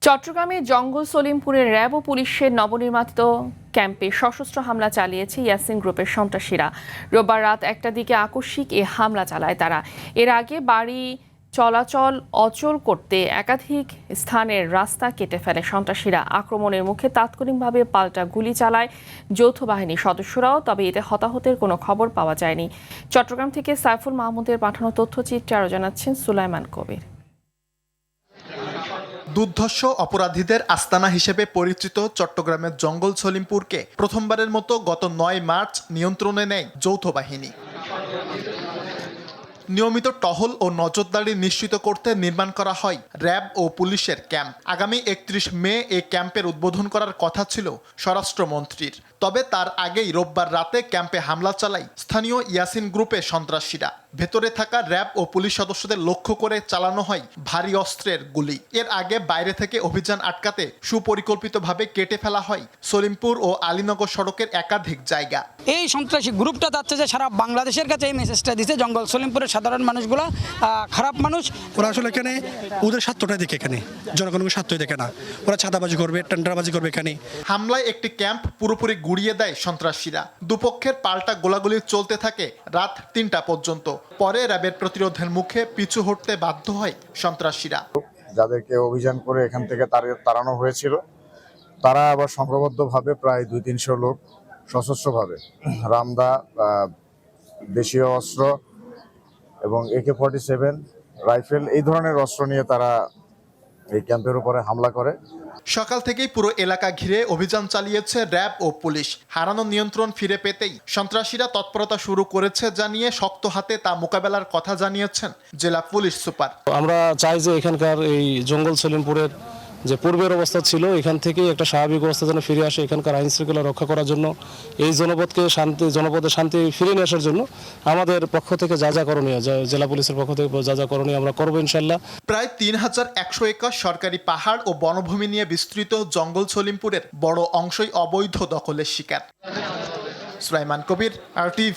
চট্টগ্রামে জঙ্গল সলিমপুরের র্যাব ও পুলিশের নবনির্মিত ক্যাম্পে সশস্ত্র হামলা চালিয়েছে ইয়াসিন গ্রুপের সন্ত্রাসীরা। রোববার রাত ১টার দিকে আকস্মিক এ হামলা চালায় তারা। এর আগে বাড়ি চলাচল অচল করতে একাধিক স্থানের রাস্তা কেটে ফেলে সন্ত্রাসীরা। আক্রমণের মুখে তাৎক্ষণিকভাবে পাল্টা গুলি চালায় যৌথ বাহিনীর সদস্যরাও, তবে এতে হতাহতের কোনো খবর পাওয়া যায়নি। চট্টগ্রাম থেকে সাইফুল মাহমুদের পাঠানো তথ্যচিত্রে আরও জানাচ্ছেন সুলাইমান কবির। দুর্ধর্ষ অপরাধীদের আস্তানা হিসেবে পরিচিত চট্টগ্রামের জঙ্গল সলিমপুরকে প্রথমবারের মতো গত ৯ মার্চ নিয়ন্ত্রণে নেয় যৌথ বাহিনী। নিয়মিত টহল ও নজরদারি নিশ্চিত করতে নির্মাণ করা হয় র্যাব ও পুলিশের ক্যাম্প। আগামী ৩১ মে এই ক্যাম্পের উদ্বোধন করার কথা ছিল স্বরাষ্ট্রমন্ত্রীর, তবে তার আগেই রোববার রাতে ক্যাম্পে হামলা চালায় স্থানীয় ইয়াসিন গ্রুপের সন্ত্রাসীরা। ভেতরে থাকা র্যাব ও পুলিশ সদস্যদের লক্ষ্য করে চালানো হয় ভারী অস্ত্রের গুলি। এর আগে বাইরে থেকে অভিযান আটকাতে সুপরিকল্পিতভাবে কেটে ফেলা হয় সলিমপুর ও আলীনগর সড়কের একাধিক জায়গা। এই সন্ত্রাসী গ্রুপটা যাচ্ছে যে সারা বাংলাদেশের কাছে এই মেসেজটা দিচ্ছে, জঙ্গল সলিমপুরের সাধারণ মানুষগুলো খারাপ মানুষ। ওরা আসলে এখানে ওদের স্বার্থটা দেখে, এখানে জনগণের স্বার্থই দেখে না। ওরা ছাদাবাজি করবে, টেন্ডারবাজি করবে। এখানে হামলায় একটি ক্যাম্প পুরোপুরি গুড়িয়ে দেয় সন্ত্রাসীরা। দুপক্ষের পাল্টা গোলাগুলি চলতে থাকে রাত ৩টা পর্যন্ত। পরে র্যাবের প্রতিরোধের মুখে পিছু হটতে বাধ্য হয় সন্ত্রাসীরা। যাদেরকে অভিযান করে এখান থেকে তাড়ানো হয়েছিল, তারা আবার সংঘবদ্ধভাবে প্রায় ২-৩০০ লোক সশস্ত্রভাবে রামদা, দেশীয় অস্ত্র এবং AK-47 রাইফেল এই ধরনের অস্ত্র নিয়ে তারা এই ক্যাম্পের উপরে হামলা করে। সকাল থেকেই পুরো এলাকা ঘিরে অভিযান চালিয়েছে র্যাব ও পুলিশ। হারানো নিয়ন্ত্রণ ফিরে পেতেই সন্ত্রাসীরা তৎপরতা শুরু করেছে জানিয়ে শক্ত হাতে তা মোকাবেলার কথা জানিয়েছেন জেলা পুলিশ সুপার। আমরা চাই যে এখানকার এই জঙ্গল সলিমপুরের যে পূর্বের অবস্থা ছিল, এখান থেকে একটা স্বাভাবিক অবস্থা যেন ফিরে আসে। এখানকার আইন শৃঙ্খলা রক্ষা করার জন্য, এই জনপদের শান্তি ফিরিয়ে নিয়ে আসার জন্য আমাদের পক্ষ থেকে যা যা করণীয়, জেলা পুলিশের পক্ষ থেকে যা যা করণীয় আমরা করবো ইনশাল্লাহ। প্রায় ৩১০০ একর সরকারি পাহাড় ও বনভূমি নিয়ে বিস্তৃত জঙ্গল সলিমপুরের বড় অংশই অবৈধ দখলের শিকার। সুলাইমান কবির, RTV।